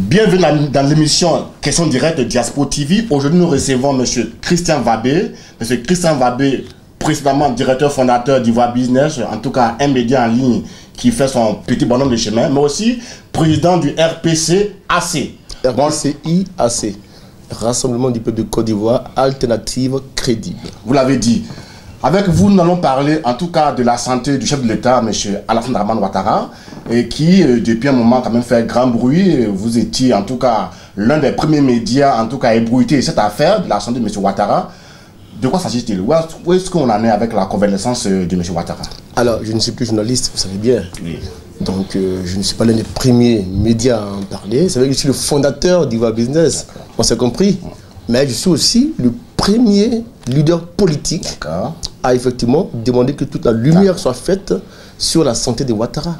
Bienvenue dans l'émission Question directe de Diaspo TV. Aujourd'hui, nous recevons M. Christian Wabé. M. Christian Wabé, précédemment directeur fondateur d'Ivoire Business, en tout cas un média en ligne qui fait son petit bonhomme de chemin, mais aussi président du RPC-AC. RPCI-AC, Rassemblement du peuple de Côte d'Ivoire, alternative crédible. Vous l'avez dit. Avec vous, nous allons parler en tout cas de la santé du chef de l'État, M. Alassane Dramane Ouattara, et qui, depuis un moment, quand même fait grand bruit. Vous étiez en tout cas l'un des premiers médias, en tout cas, à ébruiter cette affaire de la santé de M. Ouattara. De quoi s'agit-il? Où est-ce qu'on en est avec la convalescence de M. Ouattara? Alors, je ne suis plus journaliste, vous savez bien. Oui. Donc, je ne suis pas l'un des premiers médias à en parler. C'est vrai que je suis le fondateur d'Ivoire Business, on s'est compris. Mais je suis aussi le premier leader politique à effectivement demander que toute la lumière soit faite sur la santé de Ouattara.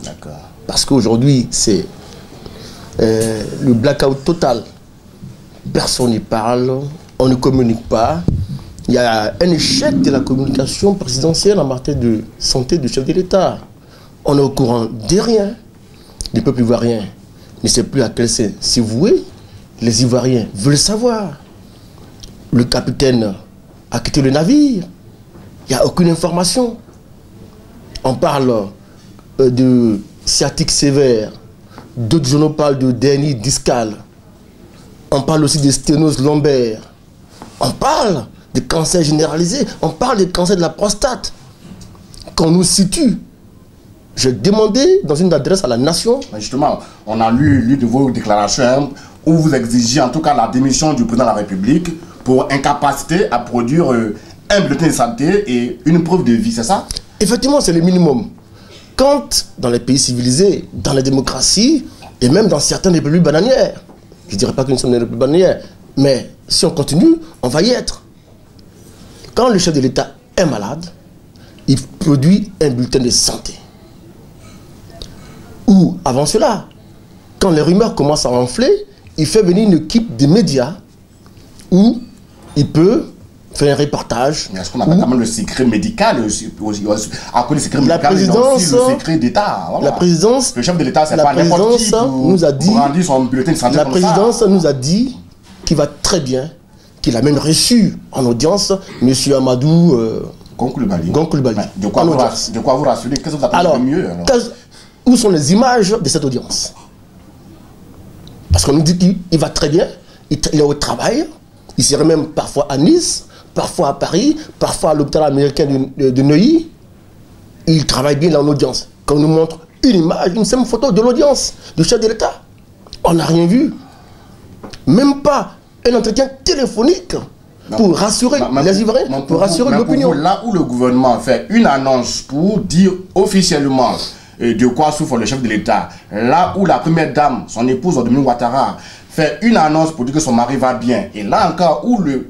Parce qu'aujourd'hui, c'est le blackout total. Personne n'y parle, on ne communique pas. Il y a un échec de la communication présidentielle en matière de santé du chef de l'État. On est au courant de rien. Le peuple ivoirien ne sait plus à quel s'y vouer. Les Ivoiriens veulent savoir. Le capitaine a quitté le navire. Il n'y a aucune information. On parle de sciatique sévère. D'autres journaux parlent de hernie discale. On parle aussi de sténose lombaire. On parle de cancer généralisé. On parle de cancer de la prostate. Qu'on nous situe. J'ai demandé dans une adresse à la nation. Justement, on a lu de vos déclarations où vous exigez en tout cas la démission du président de la République pour incapacité à produire un bulletin de santé et une preuve de vie, c'est ça? Effectivement, c'est le minimum. Quand dans les pays civilisés, dans les démocraties, et même dans certaines républiques bananières, je ne dirais pas que nous sommes des républiques bananières, mais si on continue, on va y être. Quand le chef de l'État est malade, il produit un bulletin de santé. Ou avant cela, quand les rumeurs commencent à enfler, il fait venir une équipe de médias où il peut faire un reportage. Mais est-ce qu'on appelle quand même le secret médical à cause du secret médical, la présidence, le secret d'État. Voilà. La présidence, le chef de l'État, c'est pas n'importe qui nous a dit, son bulletin de santé. La présidence nous a dit qu'il va très bien, qu'il a même reçu en audience M. Amadou Goncoulibaly. De quoi vous rassurer? Qu'est-ce que vous attendez de mieux alors? Où sont les images de cette audience? Parce qu'on nous dit qu'il va très bien, il est au travail, il serait même parfois à Nice, parfois à Paris, parfois à l'hôpital américain de Neuilly. Il travaille bien dans l'audience. Quand on nous montre une image, une simple photo de l'audience du chef de l'État, on n'a rien vu. Même pas un entretien téléphonique pour rassurer les Ivoiriens, pour rassurer l'opinion. Là où le gouvernement fait une annonce pour dire officiellement de quoi souffre le chef de l'État, là où la première dame, son épouse Dominique Ouattara, fait une annonce pour dire que son mari va bien, et là encore où le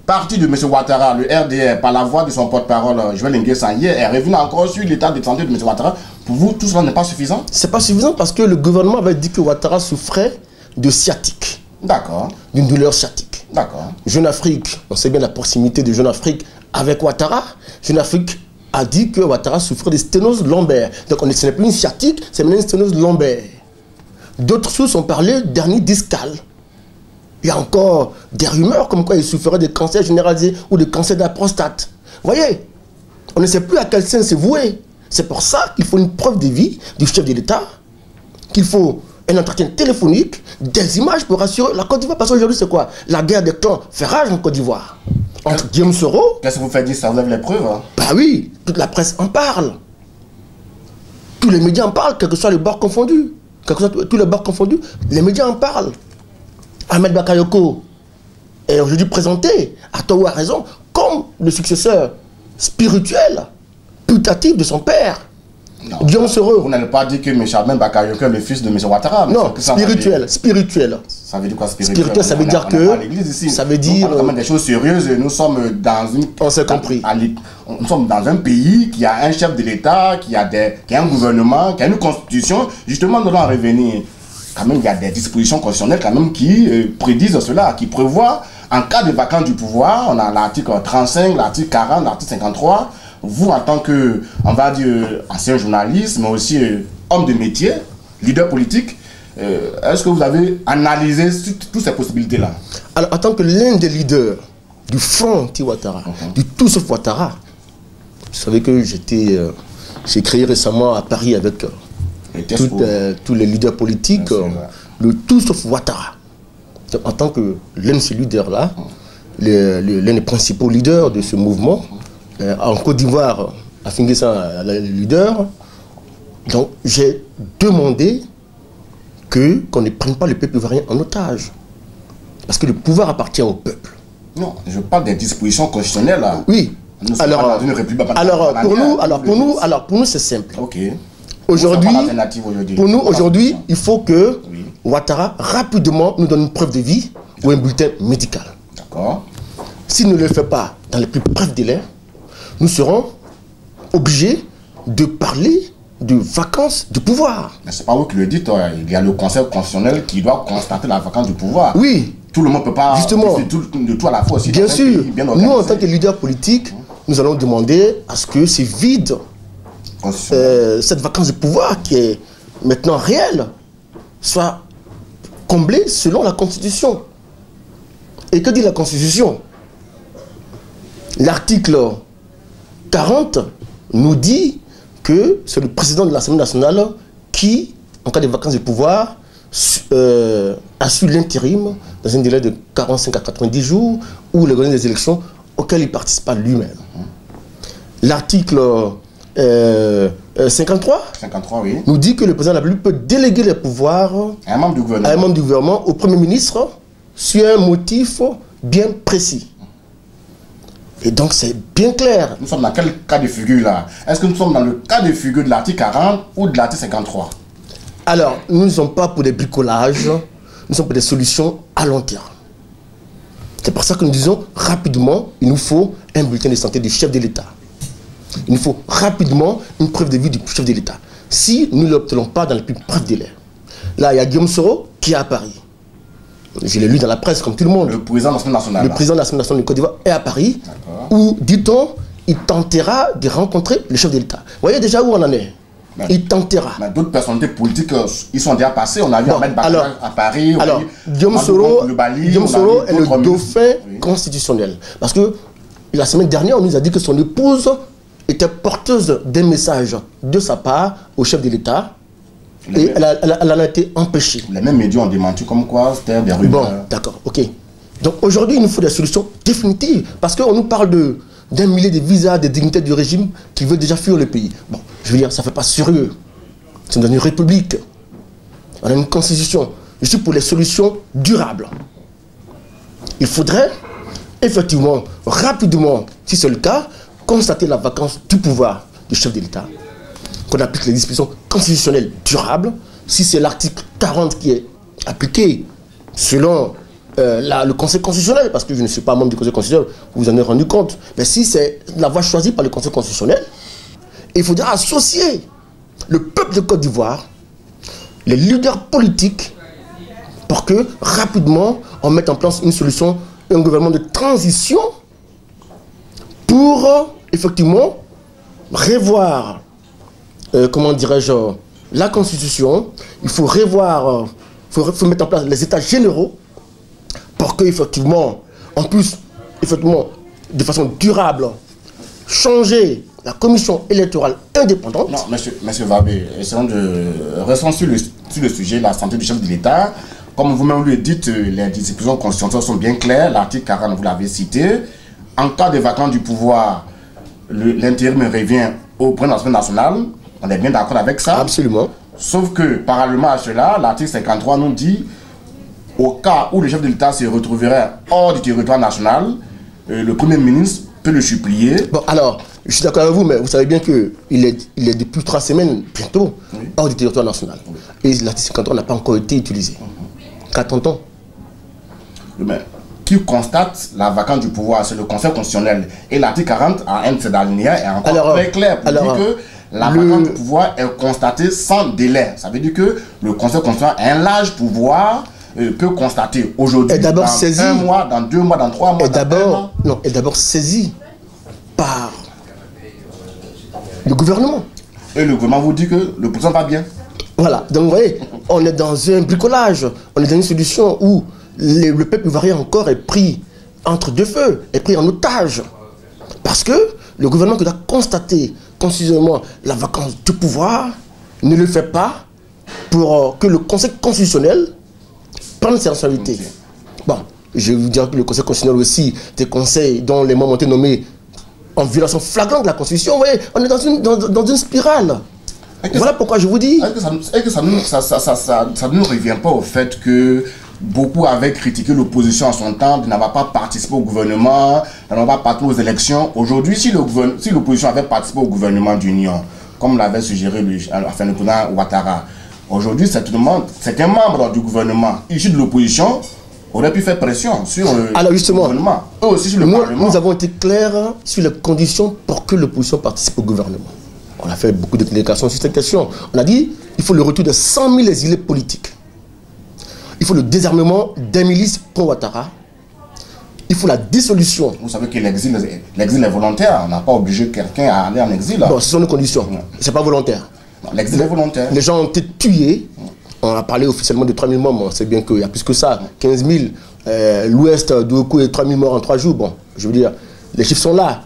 parti de M. Ouattara, le RDR, par la voix de son porte-parole, Joël Nguessan, hier, est revenu encore sur l'état de santé de M. Ouattara, pour vous, tout cela n'est pas suffisant? C'est pas suffisant parce que le gouvernement avait dit que Ouattara souffrait de sciatique. D'accord. D'une douleur sciatique. D'accord. Jeune Afrique, on sait bien la proximité de Jeune Afrique avec Ouattara. Jeune Afrique a dit que Ouattara souffrait de sténose lombaire. Donc ce n'est plus une sciatique, c'est maintenant une sténose lombaire. D'autres sources ont parlé d'hernie discale. Il y a encore des rumeurs comme quoi il souffrait de cancer généralisé ou de cancer de la prostate. Vous voyez, on ne sait plus à quel sens se vouer. C'est pour ça qu'il faut une preuve de vie du chef de l'État, qu'il faut un entretien téléphonique, des images pour rassurer la Côte d'Ivoire. Parce qu'aujourd'hui, c'est quoi? La guerre des clans fait rage en Côte d'Ivoire. Entre Guillaume Soro... Qu'est-ce que vous faites dire? Ça vous lève les preuves, hein? Bah oui, toute la presse en parle. Tous les médias en parlent, quel que soit le bord confondu. Quel que soit tous les bords confondus, les médias en parlent. Ahmed Bakayoko est aujourd'hui présenté, à tort ou à raison, comme le successeur spirituel, putatif de son père. Guillaume Soro. Vous n'allez pas dire que M. Ahmed Bakayoko est le fils de M. Ouattara? Non, spirituel. Ça veut dire quoi, spirituel? Spirituel, ça veut dire que... Ça veut dire... Nous parlons des choses sérieuses. Nous sommes dans une... On s'est compris. Nous sommes dans un pays qui a un chef de l'État, qui a un gouvernement, qui a une constitution. Justement, nous allons en revenir. Quand même, il y a des dispositions constitutionnelles quand même qui prédisent cela, qui prévoient, en cas de vacance du pouvoir, on a l'article 35, l'article 40, l'article 53. Vous, en tant que, on va dire, ancien journaliste, mais aussi homme de métier, leader politique, Est-ce que vous avez analysé toutes ces possibilités-là? Alors, en tant que l'un des leaders du Front anti-Ouattara, du Tout sauf Ouattara, vous savez que j'ai créé récemment à Paris avec tous les leaders politiques, le Tout sauf Ouattara. Donc, en tant que l'un de ces leaders-là, l'un des principaux leaders de ce mouvement, en Côte d'Ivoire, à Finguessa, le leader, donc j'ai demandé qu'on ne prenne pas le peuple ivoirien en otage. Parce que le pouvoir appartient au peuple. Non, je parle des dispositions constitutionnelles là. Oui. Alors, pour nous, c'est simple. Ok. Aujourd'hui, pour nous, aujourd'hui, il faut que Ouattara rapidement nous donne une preuve de vie ou un bulletin médical. D'accord. S'il ne le fait pas dans les plus brefs délais, nous serons obligés de parler de vacances du pouvoir. Mais c'est pas vous qui le dites, il y a le Conseil constitutionnel qui doit constater la vacance du pouvoir. Oui. Tout le monde ne peut pas justement de tout à la fois aussi. Bien sûr, nous en tant que leaders politiques, nous allons demander à ce que ces vides, cette vacance de pouvoir qui est maintenant réelle, soit comblée selon la Constitution. Et que dit la Constitution? L'article 40 nous dit que c'est le président de l'Assemblée nationale qui, en cas de vacances de pouvoir, assure l'intérim dans un délai de 45 à 90 jours ou l'organisation des élections auxquelles il participe lui-même. L'article 53 oui. nous dit que le président de la République peut déléguer les pouvoirs à un membre du gouvernement, au Premier ministre, sur un motif bien précis. Et donc c'est bien clair. Nous sommes dans quel cas de figure là? Est-ce que nous sommes dans le cas de figure de l'article 40 ou de l'article 53? Alors, nous ne sommes pas pour des bricolages, nous sommes pour des solutions à long terme. C'est pour ça que nous disons rapidement, il nous faut un bulletin de santé du chef de l'État. Il nous faut rapidement une preuve de vie du chef de l'État. Si nous ne l'obtenons pas dans les plus brefs délais. Là, il y a Guillaume Soro qui est à Paris. Je l'ai lu dans la presse comme tout le monde. Le président de l'Assemblée nationale. Le président de l'Assemblée nationale de Côte d'Ivoire est à Paris, où, dit-on, il tentera de rencontrer le chef de l'État. Vous voyez déjà où on en est? Il tentera. D'autres personnalités politiques, ils sont déjà passés. On a vu Ahmed Bakar à Paris. Alors, Guillaume Soro est le dauphin constitutionnel. Parce que la semaine dernière, on nous a dit que son épouse était porteuse d'un message de sa part au chef de l'État. Et elle en a été empêchée. Les mêmes médias ont démenti comme quoi c'était des rumeurs. Bon, d'accord, ok. Donc aujourd'hui, il nous faut des solutions définitives. Parce qu'on nous parle d'un millier de visas, des dignitaires du régime qui veulent déjà fuir le pays. Bon, je veux dire, ça ne fait pas sérieux. C'est dans une république. On a une constitution. Je suis pour les solutions durables. Il faudrait, effectivement, rapidement, si c'est le cas, constater la vacance du pouvoir du chef de l'État. Qu'on applique les dispositions constitutionnelles durables. Si c'est l'article 40 qui est appliqué selon le Conseil constitutionnel, parce que je ne suis pas membre du Conseil constitutionnel, vous vous en avez rendu compte, mais si c'est la voie choisie par le Conseil constitutionnel, il faudra associer le peuple de Côte d'Ivoire, les leaders politiques, pour que rapidement on mette en place une solution, un gouvernement de transition pour effectivement revoir, comment dirais-je, la Constitution. Il faut revoir, il faut mettre en place les états généraux pour que effectivement, on puisse effectivement, de façon durable, changer la commission électorale indépendante. Non, monsieur Vabé, essayons de rester sur le sujet de la santé du chef de l'État. Comme vous-même le dites, les dispositions constitutionnelles sont bien claires. L'article 40, vous l'avez cité. En cas de vacance du pouvoir, l'intérim revient au président de l'Assemblée nationale. On est bien d'accord avec ça. Absolument. Sauf que, parallèlement à cela, l'article 53 nous dit, au cas où le chef de l'État se retrouverait hors du territoire national, le Premier ministre peut le supplier. Bon, alors, je suis d'accord avec vous, mais vous savez bien qu'il est depuis 3 semaines, bientôt, hors du territoire national. Et l'article 53 n'a pas encore été utilisé. Qu'attend-on? Qui constate la vacance du pouvoir, c'est le Conseil constitutionnel. Et l'article 40, à un de ses alinéas, est encore très clair pour dire que la vacance du pouvoir est constatée sans délai. Ça veut dire que le Conseil constitutionnel a un large pouvoir, peut constater aujourd'hui, dans saisi, 1 mois, dans 2 mois, dans 3 mois, est d'abord saisi par le gouvernement. Et le gouvernement vous dit que le président va bien. Voilà, donc vous voyez, on est dans un bricolage, on est dans une solution où le peuple ivoirien encore est pris entre deux feux, est pris en otage. Parce que le gouvernement qui doit constater constitutionnellement la vacance du pouvoir ne le fait pas pour que le Conseil constitutionnel prenne ses responsabilités. Bon, je vais vous dire que le Conseil constitutionnel aussi, des conseils dont les membres ont été nommés en violation flagrante de la Constitution. Vous voyez, on est dans une spirale. Voilà pourquoi je vous dis... Est-ce que ça ne nous revient pas au fait que beaucoup avaient critiqué l'opposition en son temps de n'avoir pas participé au gouvernement, de n'avoir pas participé aux élections. Aujourd'hui, si l'opposition avait participé au gouvernement d'union, comme l'avait suggéré le président Ouattara, aujourd'hui, c'est un membre du gouvernement issu de l'opposition aurait pu faire pression sur le gouvernement. Eux aussi sur le Parlement. Nous avons été clairs sur les conditions pour que l'opposition participe au gouvernement. On a fait beaucoup de déclarations sur cette question. On a dit qu'il faut le retour de 100 000 exilés politiques. Il faut le désarmement des milices pour Ouattara. Il faut la dissolution. Vous savez que l'exil est volontaire. On n'a pas obligé quelqu'un à aller en exil. Non, ce sont les conditions. Ce n'est pas volontaire. L'exil est volontaire. Les gens ont été tués. On a parlé officiellement de 3 000 morts. C'est bien qu'il y a plus que ça. 15 000. L'ouest de Oku et 3 000 morts en 3 jours. Bon, je veux dire, les chiffres sont là.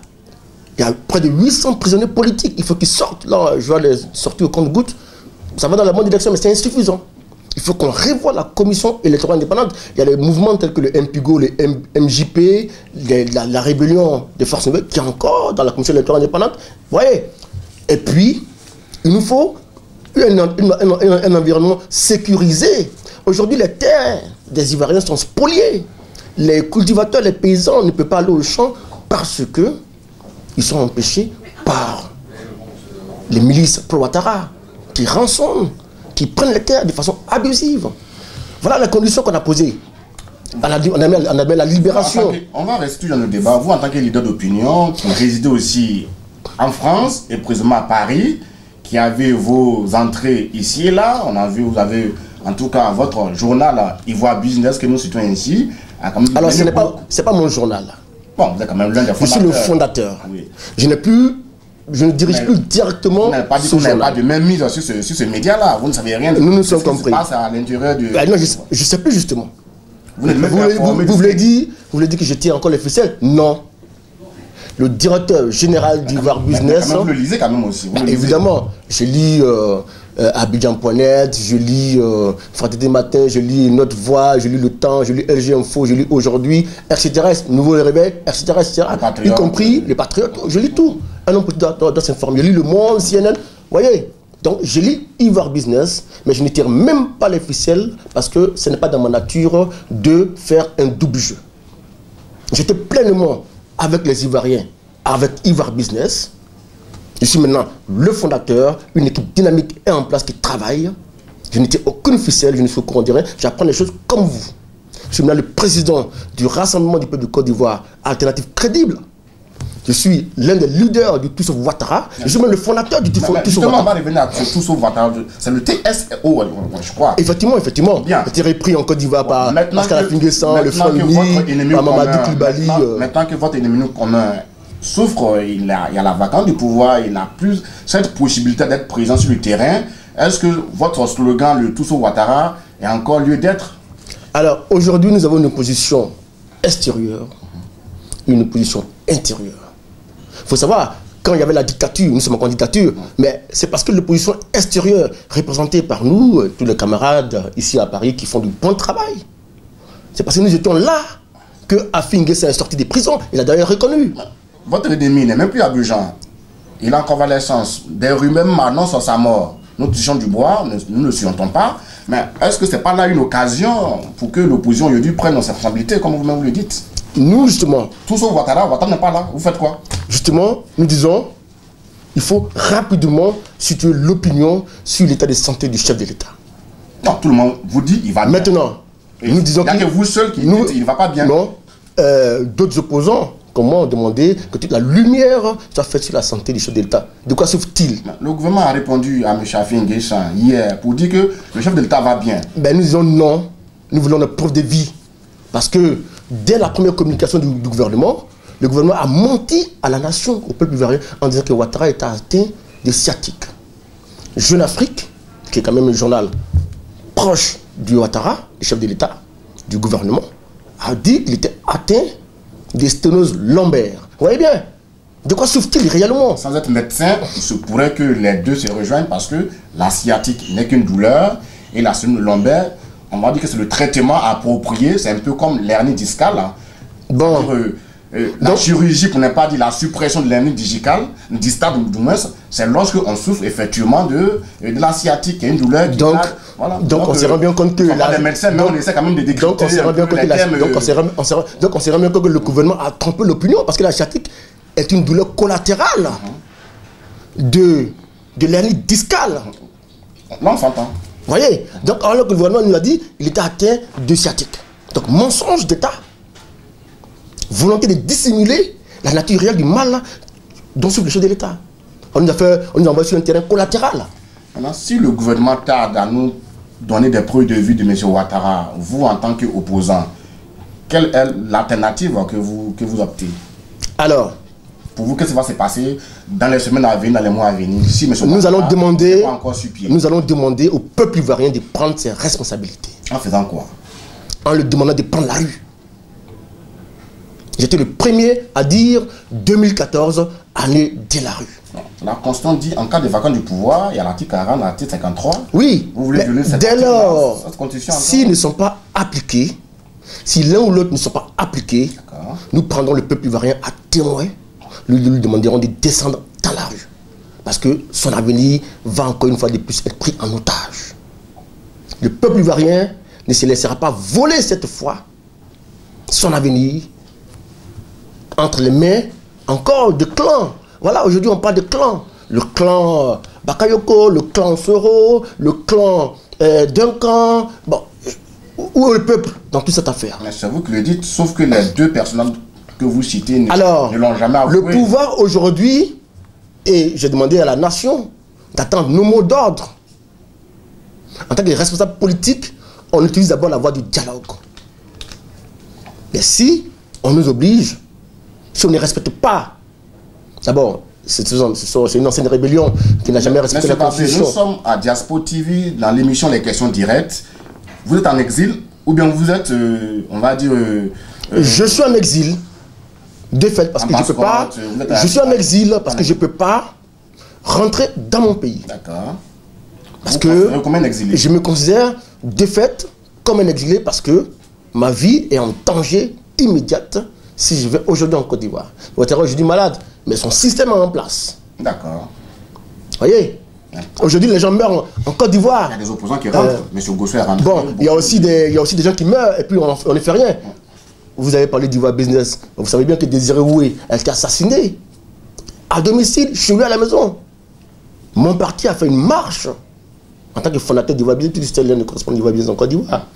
Il y a près de 800 prisonniers politiques. Il faut qu'ils sortent. Là, je vois les sortir au compte-gouttes. Ça va dans la bonne direction, mais c'est insuffisant. Il faut qu'on revoie la commission électorale indépendante. Il y a des mouvements tels que le MPIGO, le MJP, la rébellion des forces nouvelles qui est encore dans la commission électorale indépendante. Vous voyez? Et puis, il nous faut un environnement sécurisé. Aujourd'hui, les terres des Ivoiriens sont spoliées. Les cultivateurs, les paysans ne peuvent pas aller au champ parce que ils sont empêchés par les milices pro-Ouattara qui rançonnent, qui prennent les terres de façon abusive. Voilà les conditions qu'on a posées. On a mis la libération. On va rester dans le débat. Vous, en tant que leader d'opinion, qui résidez aussi en France et précisément à Paris, qui avez vos entrées ici et là, on a vu, vous avez en tout cas votre journal Ivoire Business que nous citons ici. Alors, ce n'est pas mon journal. Bon, vous êtes quand même l'un des fondateurs. Je suis le fondateur. Oui. Je ne dirige plus directement. Vous n'avez pas dit que vous n'avez pas de même mise sur ce média-là. Vous ne savez rien de nous sommes compris. Ce qui se passe à l'intérieur du... Non, je ne sais plus justement. Vous voulez dire que je tire encore les ficelles? Non. Le directeur général d'Ivoire Business... Vous le lisez quand même aussi. Évidemment. Je lis Abidjan.net, je lis Fraternité Matin, je lis Notre Voix, je lis Le Temps, je lis LG Info, je lis Aujourd'hui, etc. Nouveau Réveil, etc. Y compris les Patriotes. Je lis tout. Un homme doit s'informer. Je lis Le Monde, CNN. Vous voyez? Donc, je lis Ivoire Business, mais je ne tire même pas les ficelles parce que ce n'est pas dans ma nature de faire un double jeu. J'étais pleinement avec les Ivoiriens, avec Ivoire Business. Je suis maintenant le fondateur, une équipe dynamique est en place qui travaille. Je n'ai aucune ficelle, je ne suis au courant de rien. J'apprends les choses comme vous. Je suis maintenant le président du Rassemblement du peuple de Côte d'Ivoire, alternative crédible. Je suis l'un des leaders du Tout sauf Ouattara. Je suis même le fondateur du Tout sauf Ouattara. On va revenir à Tout sauf Ouattara. C'est le TSO, je crois. Effectivement. Bien. Il a été repris en Côte d'Ivoire par Pascal Affinguessan, le Front Uni, par Mamadou Koulibaly. Maintenant que votre ennemi commun souffre, il y a la vacance du pouvoir, il n'a plus cette possibilité d'être présent sur le terrain. Est-ce que votre slogan, le Tout sauf Ouattara, est encore lieu d'être? Alors, aujourd'hui, nous avons une opposition extérieure, une opposition intérieure. Il faut savoir, quand il y avait la dictature, nous sommes encore en dictature, mais c'est parce que l'opposition extérieure, représentée par nous, tous les camarades ici à Paris qui font du bon travail, c'est parce que nous étions là que Affinguessan est sorti des prisons. Il a d'ailleurs reconnu. Votre ennemi n'est même plus à Abidjan. Il est en convalescence. Des rumeurs m'annoncent sa mort. Nous touchons du bois, nous ne scientons pas. Mais est-ce que ce n'est pas là une occasion pour que l'opposition aujourd'hui prenne ses responsabilités, comme vous-même vous le dites? Nous, justement... Tout sauf Ouattara n'est pas là. Vous faites quoi? Justement, nous disons, il faut rapidement situer l'opinion sur l'état de santé du chef de l'État. Non, tout le monde vous dit il va bien. Maintenant, nous disons que... Il n'y a que vous seul qui dites il ne va pas bien. Non, d'autres opposants, comment ont demandé que toute la lumière soit faite sur la santé du chef de l'État. De quoi souffre-t-il? Le gouvernement a répondu à M. Affinguessan hier pour dire que le chef de l'État va bien. Ben, nous disons non, nous voulons une preuve de vie. Parce que dès la première communication du gouvernement, le gouvernement a menti à la nation, au peuple ivoirien, en disant que Ouattara était atteint de sciatique. Jeune Afrique, qui est quand même un journal proche du Ouattara, le chef de l'État, du gouvernement, a dit qu'il était atteint des sténoses lombaires. Vous voyez bien, de quoi souffre-t-il réellement? Sans être médecin, il se pourrait que les deux se rejoignent parce que la sciatique n'est qu'une douleur et la sténose lombaire, on va dire que c'est le traitement approprié, c'est un peu comme l'hernie discale. Hein. Bon. La chirurgie, pour ne pas dire la suppression de l'hernie distale, du moins, c'est lorsque on souffre effectivement de la sciatique, qui est une douleur. Donc on se rend bien compte que les médecins, mais on essaie quand même de décrypter. Donc on se rend bien compte que le gouvernement a trompé l'opinion parce que la sciatique est une douleur collatérale de l'hernie discale. Là, on s'entend. Vous voyez? Donc alors que le gouvernement nous a dit qu'il était atteint de sciatique. Donc mensonge d'État. Volonté de dissimuler la nature réelle du mal dont souffre le chef de l'État. On nous a envoyé sur un terrain collatéral. Maintenant, si le gouvernement tarde à nous donner des preuves de vue de M. Ouattara, vous en tant qu'opposant, quelle est l'alternative que vous optez? Alors, pour vous, qu'est-ce qui va se passer dans les semaines à venir, dans les mois à venir? Si M. nous allons Ouattara demander au peuple ivoirien de prendre ses responsabilités. En faisant quoi? En lui demandant de prendre la rue. J'étais le premier à dire 2014, année de la rue. La Constitution dit en cas de vacance du pouvoir, il y a l'article 40, l'article 53. Oui, vous voulez violer cette dès lors, Constitution s'ils ne sont pas appliqués, si l'un ou l'autre ne sont pas appliqués, nous prendrons le peuple ivoirien à témoin. Nous lui demanderons de descendre dans la rue. Parce que son avenir va encore une fois de plus être pris en otage. Le peuple ivoirien ne se laissera pas voler cette fois son avenir entre les mains encore de clans. Voilà, aujourd'hui on parle de clans. Le clan Bakayoko, le clan Soro, le clan Duncan. Bon, où est le peuple dans toute cette affaire? Mais c'est vous qui le dites, sauf que les deux personnes que vous citez ne l'ont jamais avoué. Le pouvoir aujourd'hui, et j'ai demandé à la nation d'attendre nos mots d'ordre. En tant que responsable politique, on utilise d'abord la voie du dialogue. Mais si on nous oblige, si on ne respecte pas, d'abord, c'est une ancienne rébellion qui n'a jamais respecté la Constitution. Nous sommes à Diaspo TV, dans l'émission Les Questions Directes. Vous êtes en exil, ou bien vous êtes, on va dire... je suis en exil, de fait, parce que je ne peux pas... Je suis en exil parce que je ne peux pas rentrer dans mon pays. D'accord. Parce que je me considère, de fait, comme un exilé parce que ma vie est en danger immédiate si je vais aujourd'hui en Côte d'Ivoire. Ouattara, je dis malade, mais son système est en place. D'accord. Vous voyez? Aujourd'hui, les gens meurent en Côte d'Ivoire. Il y a des opposants qui rentrent. M. Gossou est rentré. Bon, il y a aussi des gens qui meurent et puis on ne fait rien. Vous avez parlé d'Ivoire Business. Vous savez bien que Désiré Oué a été assassiné. À domicile, je suis lui à la maison. Mon parti a fait une marche en tant que fondateur d'Ivoire Business. Tu sais, l'un des correspondants d'Ivoire Business en Côte d'Ivoire.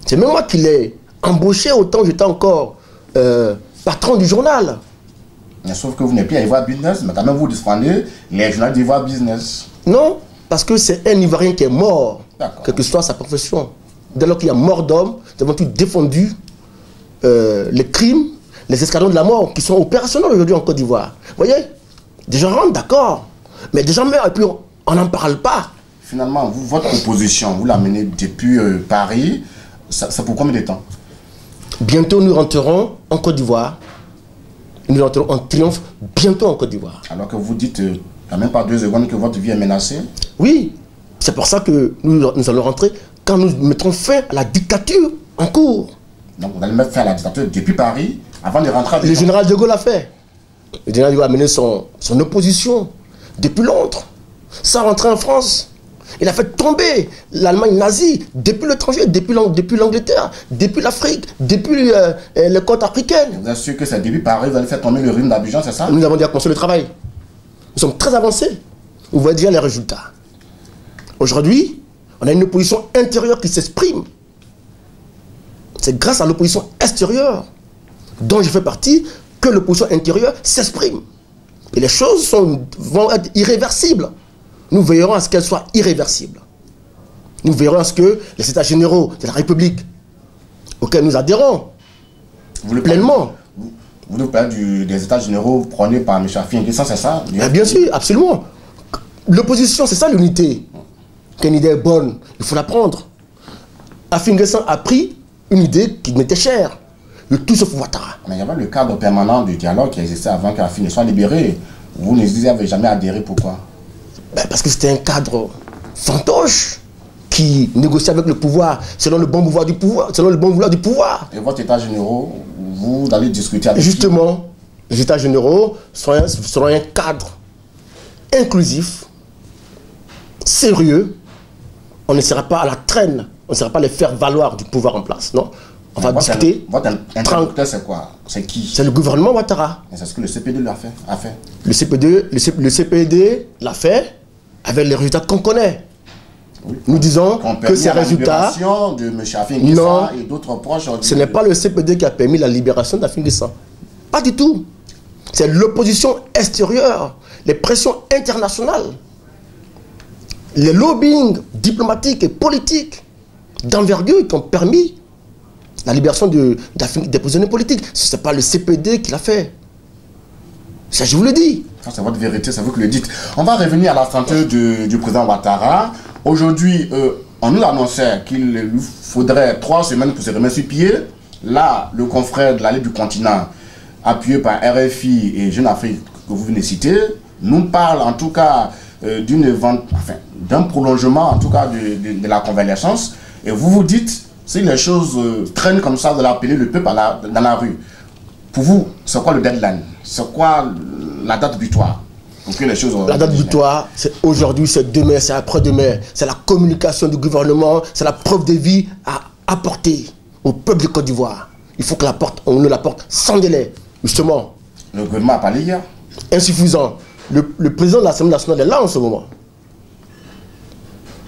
C'est même moi qui l'ai embauché autant que j'étais encore patron du journal. Mais sauf que vous n'êtes plus à Ivoire Business, mais quand même vous défendez les journaux d'Ivoire Business. Non, parce que c'est un Ivoirien qui est mort, quelle que soit sa profession. Dès lors qu'il y a mort d'homme, nous avons tous défendu les crimes, les escadrons de la mort qui sont opérationnels aujourd'hui en Côte d'Ivoire. Vous voyez? Des gens rentrent, d'accord, mais des gens meurent et puis on n'en parle pas. Finalement, votre opposition, vous la menez depuis Paris, c'est pour combien de temps? Bientôt, nous rentrerons en Côte d'Ivoire. Nous rentrerons en triomphe bientôt en Côte d'Ivoire. Alors que vous dites, il n'y a même pas 2 secondes que votre vie est menacée? Oui, c'est pour ça que nous allons rentrer quand nous mettrons fin à la dictature en cours. Donc vous allez mettre fin à la dictature depuis Paris, avant de rentrer à... Le général de Gaulle l'a fait. Le général de Gaulle a mené son opposition depuis Londres, sans rentrer en France. Il a fait tomber l'Allemagne nazie depuis l'étranger, depuis l'Angleterre, depuis l'Afrique, depuis les côtes africaines. Vous êtes sûr que c'est depuis Paris, vous allez faire tomber le rhume d'Abidjan, c'est ça? Nous avons déjà commencé le travail. Nous sommes très avancés. Vous voyez déjà les résultats. Aujourd'hui, on a une opposition intérieure qui s'exprime. C'est grâce à l'opposition extérieure, dont je fais partie, que l'opposition intérieure s'exprime. Et les choses vont être irréversibles. Nous veillerons à ce qu'elles soient irréversibles. Nous veillerons à ce que les États généraux de la République, auxquels nous adhérons pleinement. Vous nous parlez des États généraux prônés par M. Affi, c'est ça? Bien sûr, absolument. L'opposition, c'est ça l'unité. Qu'une idée est bonne, il faut la prendre. Afin Guessan a pris une idée qui m'était chère, le tout sauf Ouattara. Mais il y avait le cadre permanent du dialogue qui existait avant qu'Afin soit libéré. Vous n'y avez jamais adhéré, pourquoi? Parce que c'était un cadre fantoche qui négociait avec le pouvoir selon le bon vouloir du pouvoir. Et votre état généraux, vous allez discuter avec justement, les états généraux seront un cadre inclusif, sérieux. On ne sera pas à la traîne, on ne sera pas les faire valoir du pouvoir en place, non. On va discuter. Votre interlocuteur, c'est quoi? C'est qui? C'est le gouvernement Ouattara. Et c'est ce que le CPD a fait. Le CPD l'a fait avec les résultats qu'on connaît. Oui. Nous disons que ces résultats... de M. Afin Guessan et d'autres proches... Ce n'est pas le CPD qui a permis la libération d'Afin Guessan. Pas du tout. C'est l'opposition extérieure, les pressions internationales, les lobbying diplomatiques et politiques d'envergure qui ont permis la libération des prisonniers politiques. Ce n'est pas le CPD qui l'a fait. Ça, je vous le dis. Ça, c'est votre vérité, c'est vous qui le dites. On va revenir à la santé du président Ouattara. Aujourd'hui, on nous annonçait qu'il lui faudrait 3 semaines pour se remettre sur pied. Là, le confrère de la Ligue du Continent, appuyé par RFI et Jeune Afrique, que vous venez de citer, nous parle en tout cas d'un prolongement en tout cas de la convalescence. Et vous vous dites, si les choses traînent comme ça, de l'appeler le peuple dans la rue. Pour vous, c'est quoi le deadline? C'est quoi la date butoir? La date butoir, c'est aujourd'hui, c'est demain, c'est après-demain. C'est la communication du gouvernement, c'est la preuve de vie à apporter au peuple de Côte d'Ivoire. Il faut que on nous l'apporte sans délai. Justement. Le gouvernement a parlé hier? Insuffisant. Le président de l'Assemblée nationale est là en ce moment.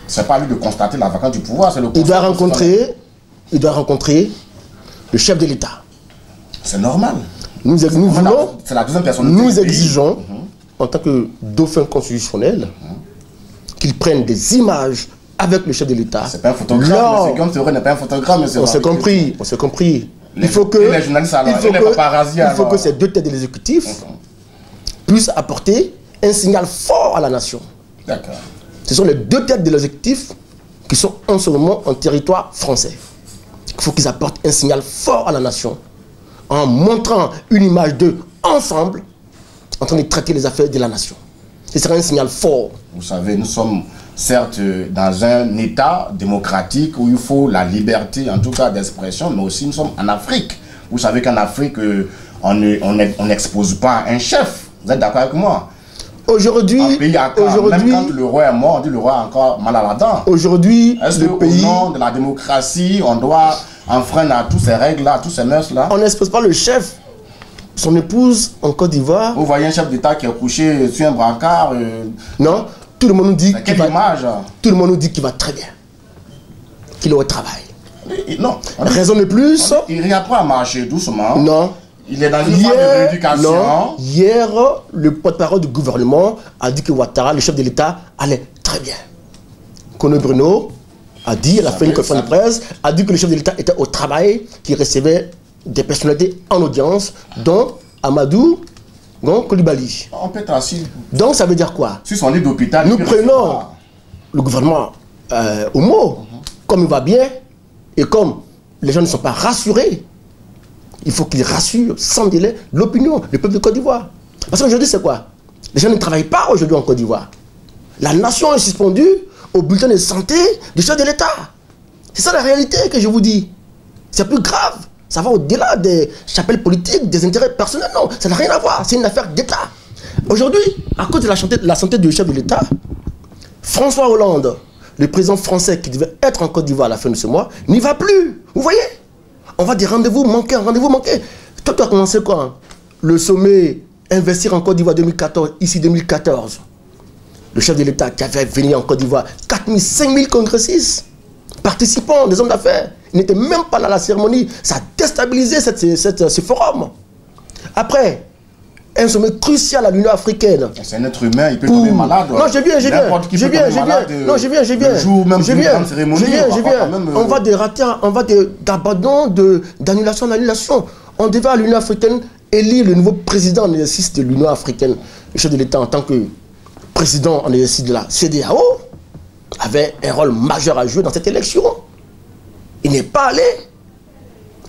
C'est pas à lui de constater la vacance du pouvoir, c'est le il doit rencontrer le chef de l'État. C'est normal. Nous voulons, c'est la deuxième personne. Nous exigeons, en tant que dauphin constitutionnel, qu'il prenne des images avec le chef de l'État. C'est pas un photographe, M. Guillaume Soro n'est pas un photographe, M. On s'est compris. Il faut que ces deux têtes de l'exécutif puissent apporter un signal fort à la nation. D'accord. Ce sont les deux têtes de l'exécutif qui sont en ce moment en territoire français. Il faut qu'ils apportent un signal fort à la nation en montrant une image d'eux ensemble en train de traiter les affaires de la nation. Ce sera un signal fort. Vous savez, nous sommes certes dans un État démocratique où il faut la liberté, en tout cas d'expression, mais aussi nous sommes en Afrique. Vous savez qu'en Afrique, on n'expose pas un chef. Vous êtes d'accord avec moi? Aujourd'hui, même quand le roi est mort, on dit le roi a encore mal à la dent. Aujourd'hui, est-ce qu'au nom de la démocratie, on doit enfreindre à toutes ces règles-là, tous ces mœurs-là? On n'expose pas le chef, son épouse en Côte d'Ivoire. Vous voyez un chef d'État qui est couché sur un brancard. Non, tout le monde nous dit qu'il va très bien, qu'il est au travail. Non. Raison de plus. Il réapprend à marcher doucement. Non. Il est dans une phase de rééducation. Non. Hier, le porte-parole du gouvernement a dit que Ouattara, le chef de l'État, allait très bien. Kono Bruno a dit, elle a fait une conférence de presse, a dit que le chef de l'État était au travail, qu'il recevait des personnalités en audience, dont Amadou Coulibaly. On peut être assis. Donc ça veut dire quoi? Si son lit d'hôpital. Nous prenons le gouvernement au mot, comme il va bien, et comme les gens ne sont pas rassurés. Il faut qu'ils rassurent sans délai l'opinion, le peuple de Côte d'Ivoire. Parce qu'aujourd'hui, c'est quoi? Les gens ne travaillent pas aujourd'hui en Côte d'Ivoire. La nation est suspendue au bulletin de santé du chef de l'État. C'est ça la réalité que je vous dis. C'est plus grave. Ça va au-delà des chapelles politiques, des intérêts personnels. Non, ça n'a rien à voir. C'est une affaire d'État. Aujourd'hui, à cause de la santé du chef de l'État, François Hollande, le président français qui devait être en Côte d'Ivoire à la fin de ce mois, n'y va plus. Vous voyez? On va des rendez-vous manqués, rendez-vous manqués. Toi, tu as commencé quoi? Le sommet Investir en Côte d'Ivoire 2014, ici 2014. Le chef de l'État qui avait venu en Côte d'Ivoire, 4000, 5000 congressistes, participants, des hommes d'affaires. Ils n'étaient même pas là à la cérémonie. Ça a déstabilisé ce forum. Après, un sommet crucial à l'Union africaine. C'est un être humain, il peut tomber malade. Non, je viens. On va de rater, on va d'abandon, d'annulation en annulation. On devait à l'Union africaine élire le nouveau président en exercice de l'Union africaine, le chef de l'État en tant que président en exercice de la CEDEAO, avait un rôle majeur à jouer dans cette élection. Il n'est pas allé.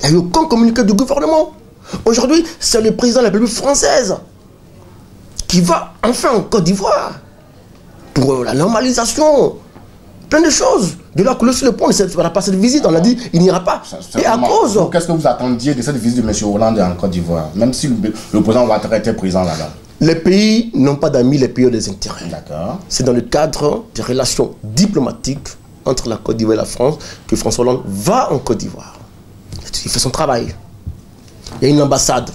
Il n'y a eu aucun communiqué du gouvernement. Aujourd'hui, c'est le président de la République française qui va enfin en Côte d'Ivoire pour la normalisation, plein de choses. De là que sur le point, il ne fera pas cette visite, on a dit il n'ira pas. Et à cause. Qu'est-ce que vous attendiez de cette visite de M. Hollande en Côte d'Ivoire, même si le président Ouattara était présent là-bas? Les pays n'ont pas d'amis, les pays ont des intérêts. D'accord. C'est dans le cadre des relations diplomatiques entre la Côte d'Ivoire et la France que François Hollande va en Côte d'Ivoire. Il fait son travail. Il y a une ambassade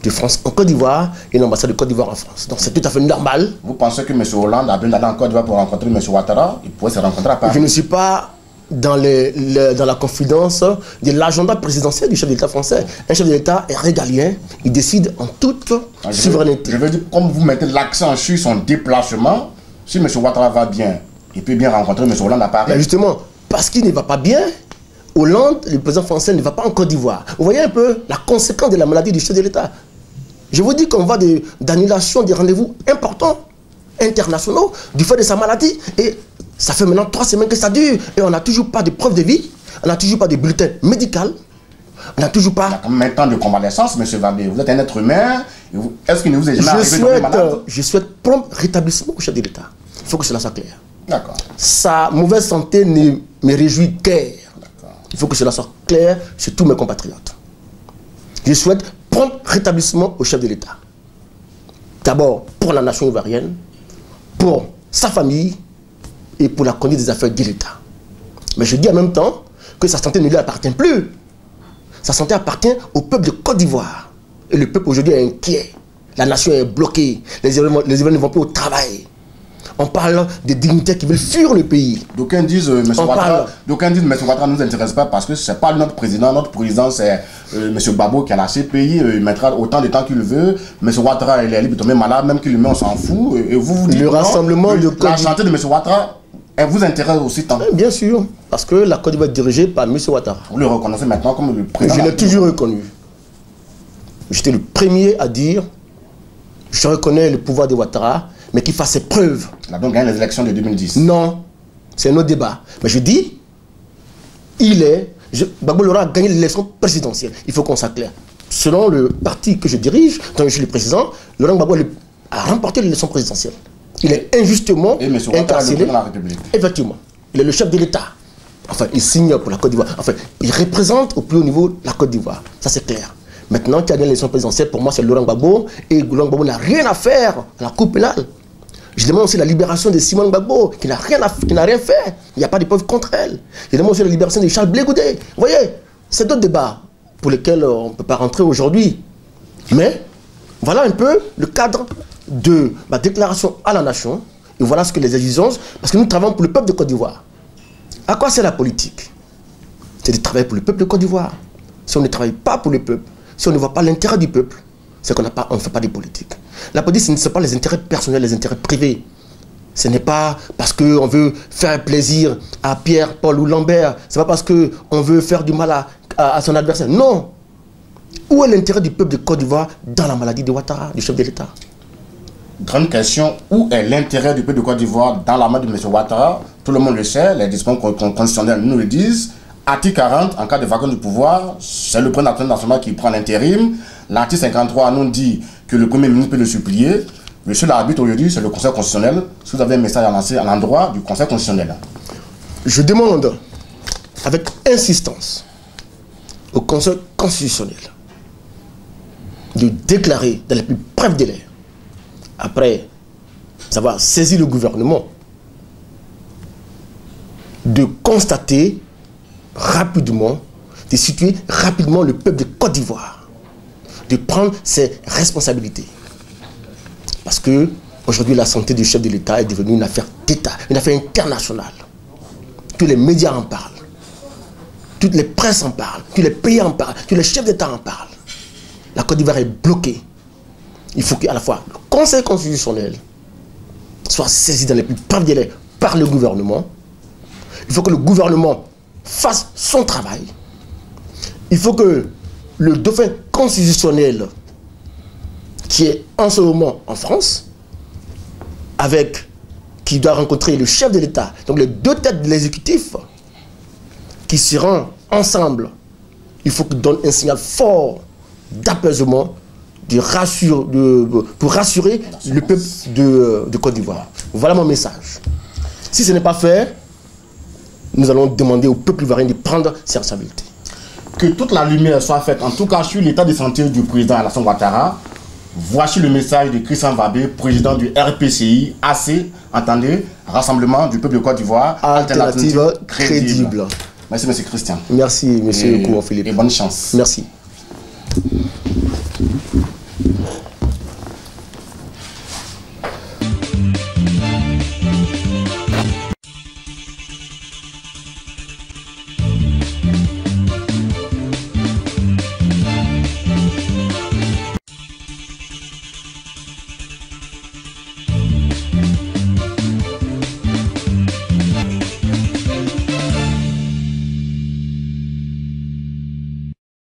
de France en Côte d'Ivoire et une ambassade de Côte d'Ivoire en France. Donc c'est tout à fait normal. Vous pensez que M. Hollande a besoin d'aller en Côte d'Ivoire pour rencontrer M. Ouattara? Il pourrait se rencontrer à Paris. Je ne suis pas dans la confidence de l'agenda présidentiel du chef de l'État français. Un chef de l'État est régalien, il décide en toute souveraineté. Je veux dire, comme vous mettez l'accent sur son déplacement, si M. Ouattara va bien, il peut bien rencontrer M. Hollande à Paris. Mais justement, parce qu'il ne va pas bien, Hollande, le président français, ne va pas en Côte d'Ivoire. Vous voyez un peu la conséquence de la maladie du chef de l'État. Je vous dis qu'on va d'annulation des rendez-vous importants, internationaux, du fait de sa maladie. Et ça fait maintenant 3 semaines que ça dure. Et on n'a toujours pas de preuve de vie. On n'a toujours pas de bulletin médical. On n'a toujours pas... Il y a combien de temps de convalescence, M. Vabé? Vous êtes un être humain. Est-ce qu'il ne vous est jamais arrivé de tomber malade? Je souhaite prompt rétablissement au chef de l'État. Il faut que cela soit clair. D'accord. Sa mauvaise santé ne me réjouit guère. Il faut que cela soit clair chez tous mes compatriotes. Je souhaite prompt rétablissement au chef de l'État. D'abord pour la nation ivoirienne, pour sa famille et pour la conduite des affaires de l'État. Mais je dis en même temps que sa santé ne lui appartient plus. Sa santé appartient au peuple de Côte d'Ivoire. Et le peuple aujourd'hui est inquiet. La nation est bloquée. Les Ivoiriens ne vont plus au travail. On parle des dignitaires qui veulent fuir le pays. D'aucuns disent M. Ouattara ne nous intéresse pas parce que ce n'est pas notre président. Notre président, c'est M. Babo qui a la CPI. Il mettra autant de temps qu'il veut. M. Ouattara, il est libre de tomber malade, même qu'il le met, on s'en fout. Et vous dites le rassemblement de la santé de M. Ouattara, elle vous intéresse aussi tant? Bien sûr, parce que la Côte d'Ivoire est dirigée par M. Ouattara. Vous le reconnaissez maintenant comme le président? Je l'ai toujours reconnu. J'étais le premier à dire je reconnais le pouvoir de Ouattara, mais qu'il fasse ses preuves. Il a donc gagné les élections de 2010. Non, c'est un autre débat. Mais je dis, Gbagbo Laurent a gagné l'élection présidentielle. Il faut qu'on s'acclare. Selon le parti que je dirige, dont je suis le président, Laurent Gbagbo a remporté l'élection présidentielle. Il est injustement incarcéré. Dans la République. Effectivement. Il est le chef de l'État. Enfin, il signe pour la Côte d'Ivoire. Enfin, il représente au plus haut niveau la Côte d'Ivoire. Ça, c'est clair. Maintenant, qui a gagné l'élection présidentielle, pour moi, c'est Laurent Gbagbo. Et Laurent Gbagbo n'a rien à faire à la Cour pénale. Je demande aussi la libération de Simone Gbagbo, qui n'a rien fait. Il n'y a pas de preuves contre elle. Je demande aussi la libération de Charles Blé Goudé. Vous voyez, c'est d'autres débats pour lesquels on ne peut pas rentrer aujourd'hui. Mais voilà un peu le cadre de ma déclaration à la nation. Et voilà ce que les exigences, parce que nous travaillons pour le peuple de Côte d'Ivoire. À quoi sert la politique? C'est de travailler pour le peuple de Côte d'Ivoire. Si on ne travaille pas pour le peuple, si on ne voit pas l'intérêt du peuple, c'est qu'on ne fait pas de politique. La politique, ce ne sont pas les intérêts personnels, les intérêts privés. Ce n'est pas parce qu'on veut faire plaisir à Pierre, Paul ou Lambert. Ce n'est pas parce qu'on veut faire du mal à son adversaire. Non. Où est l'intérêt du peuple de Côte d'Ivoire dans la maladie de Ouattara, du chef de l'État? Grande question, où est l'intérêt du peuple de Côte d'Ivoire dans la maladie de M. Ouattara? Tout le monde le sait, les dispositions constitutionnelles nous le disent. Article 40, en cas de vacance du pouvoir, c'est le président national qui prend l'intérim. L'article 53 nous dit que le Premier ministre peut le supplier. Le seul arbitre aujourd'hui, c'est le Conseil constitutionnel. Si vous avez un message à lancer à l'endroit du Conseil constitutionnel. Je demande avec insistance au Conseil constitutionnel de déclarer dans les plus brefs délais, après avoir saisi le gouvernement, de constater rapidement, de situer rapidement le peuple de Côte d'Ivoire, de prendre ses responsabilités. Parce que aujourd'hui, la santé du chef de l'État est devenue une affaire d'État, une affaire internationale. Tous les médias en parlent, toutes les presses en parlent, tous les pays en parlent, tous les chefs d'État en parlent. La Côte d'Ivoire est bloquée. Il faut qu'à la fois le Conseil constitutionnel soit saisi dans les plus brefs délais par le gouvernement. Il faut que le gouvernement fasse son travail. Il faut que le dauphin constitutionnel qui est en ce moment en France, avec qui doit rencontrer le chef de l'État, donc les deux têtes de l'exécutif, qui seront ensemble, il faut qu'ils donnent un signal fort d'apaisement, pour rassurer le peuple de Côte d'Ivoire. Voilà mon message. Si ce n'est pas fait, nous allons demander au peuple ivoirien de prendre ses responsabilités. Que toute la lumière soit faite, en tout cas sur l'état de santé du président Alassane Ouattara. Voici le message de Christian Vabé, président du RPCI, AC, entendez, Rassemblement du peuple de Côte d'Ivoire, alternative crédible. Merci, monsieur Christian. Merci, monsieur Kouan Philippe. Et bonne chance. Merci.